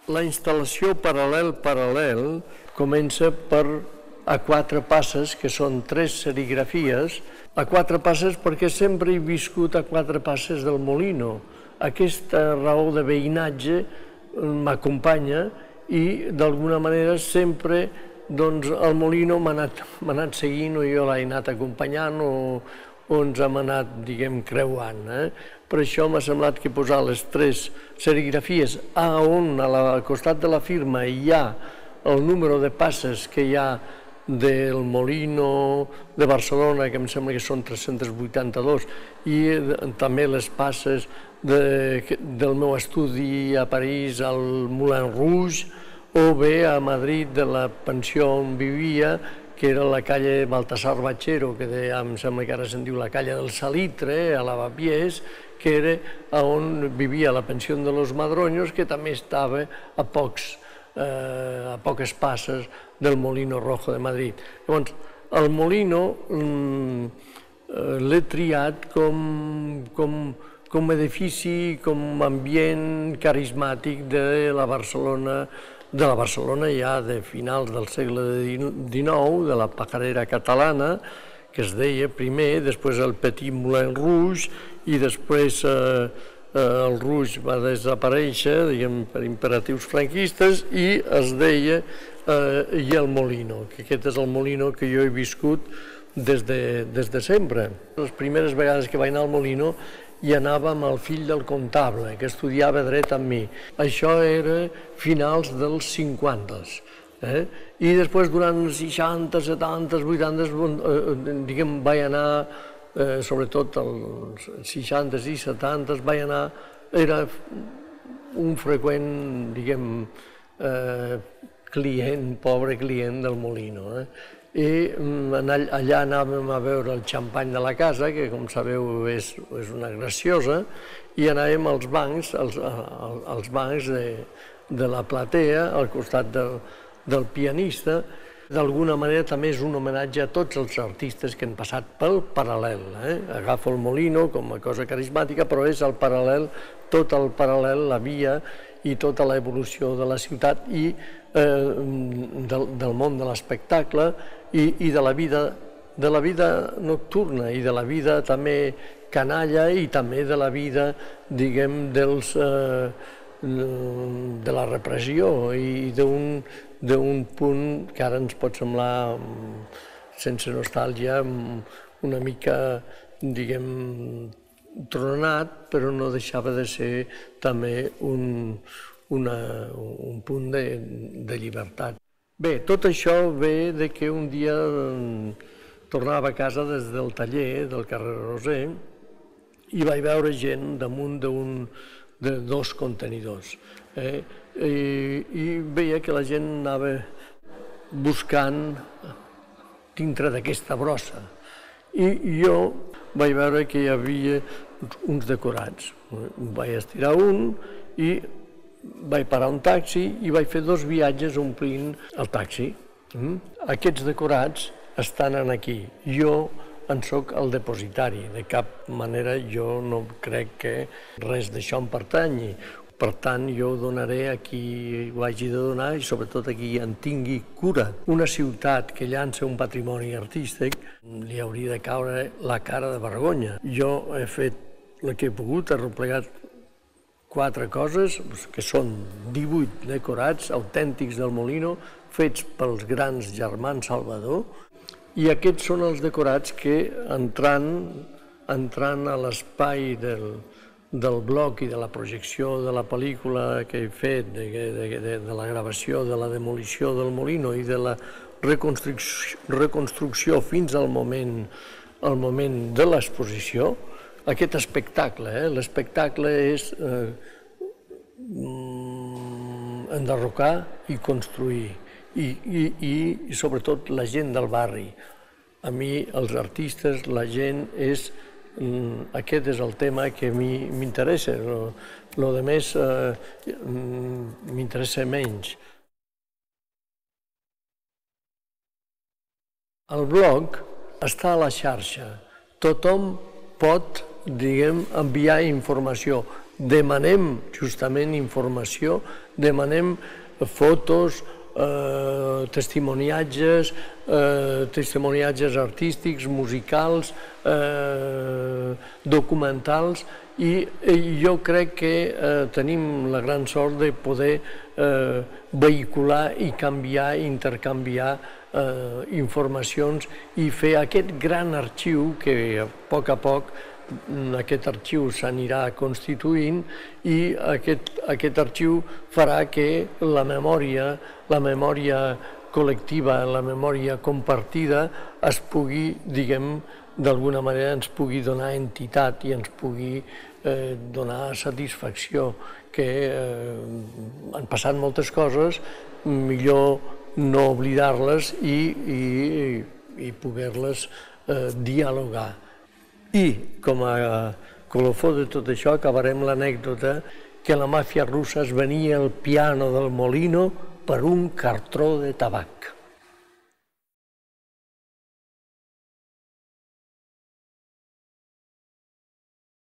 La instal·lació paral·lel comença a 4 passes, que són 3 serigrafies, a 4 passes perquè sempre he viscut a 4 passes del Molino. Aquesta raó de veïnatge m'acompanya i d'alguna manera sempre el Molino m'ha anat seguint o jo l'he anat acompanyant o ens hem anat, diguem, creuant. Per això m'ha semblat que posar les 3 serigrafies on al costat de la firma hi ha el número de passes que hi ha del Molino de Barcelona, que em sembla que són 382, i també les passes del meu estudi a París, al Moulin Rouge, o bé a Madrid de la pensió on vivia, que era la calle Baltasar Bachero, que em sembla que ara se'n diu la calle del Salitre, a Lavapiés, que era on vivia la pensió de los Madroños, que també estava a poques passes del Molino Rojo de Madrid. Llavors, el Molino l'he triat com edifici, com ambient carismàtic de la Barcelona ja de finals del segle XIX, de la pajarera catalana, que es deia primer, després el Petit Moulin Rouge, i després el Rouge va desaparèixer, diguem, per imperatius franquistes, i es deia i el Molino, que aquest és el Molino que jo he viscut des de sempre. Les primeres vegades que vaig anar al Molino hi anava amb el fill del comptable, que estudiava dret amb mi. Això era finals dels 50s. I després, durant els 60, 70, 80, diguem, vaig anar, sobretot als 60 i 70, vaig anar, era un freqüent, diguem, client, pobre client del Molino. I allà anàvem a veure el xampany de la casa, que com sabeu és una graciosa, i anàvem als bancs de la platea, al costat del pianista. D'alguna manera també és un homenatge a tots els artistes que han passat pel paral·lel. Agafo el Molino com a cosa carismàtica, però és el paral·lel, tot el paral·lel, la via i tota l'evolució de la ciutat i del món de l'espectacle i de la vida nocturna i de la vida també canalla i també de la vida, diguem, de la repressió i d'un punt que ara ens pot semblar, sense nostàlgia, una mica, diguem, tronat, però no deixava de ser també un punt de llibertat. Bé, tot això ve de que un dia tornava a casa des del taller del carrer Roser i vaig veure gent damunt de 2 contenidors. I veia que la gent anava buscant dintre d'aquesta brossa. I jo vaig veure que hi havia uns decorats. Vaig estirar un i vaig parar un taxi i vaig fer 2 viatges omplint el taxi. Aquests decorats estan aquí. Jo en soc el depositari. De cap manera jo no crec que res d'això em pertanyi. Per tant, jo donaré a qui ho hagi de donar i sobretot a qui en tingui cura. Una ciutat que llança un patrimoni artístic li hauria de caure la cara de vergonya. Jo he fet el que he pogut, he replegat 4 coses, que són 18 decorats autèntics del Molino, fets pels grans germans Salvador, i aquests són els decorats que, entrant a l'espai del bloc i de la projecció de la pel·lícula que he fet, de la gravació, de la demolició del Molino i de la reconstrucció fins al moment de l'exposició, aquest espectacle. L'espectacle és enderrocar i construir, i sobretot la gent del barri. A mi, els artistes, la gent, aquest és el tema que a mi m'interessa. El de més m'interessa menys. El blog està a la xarxa. Tothom pot, diguem, enviar informació. demanem justament informació, demanem fotos, testimoniatges artístics, musicals, documentals, i jo crec que tenim la gran sort de poder vehicular i canviar, intercanviar informacions i fer aquest gran arxiu que a poc aquest arxiu s'anirà constituint, i aquest arxiu farà que la memòria col·lectiva, la memòria compartida es pugui, diguem, d'alguna manera ens pugui donar entitat i ens pugui donar satisfacció, que han passat moltes coses, millor no oblidar-les i poder-les dialogar. I com a colofó de tot això acabarem l'anècdota que la màfia russa es venia el piano del Molino per un cartró de tabac.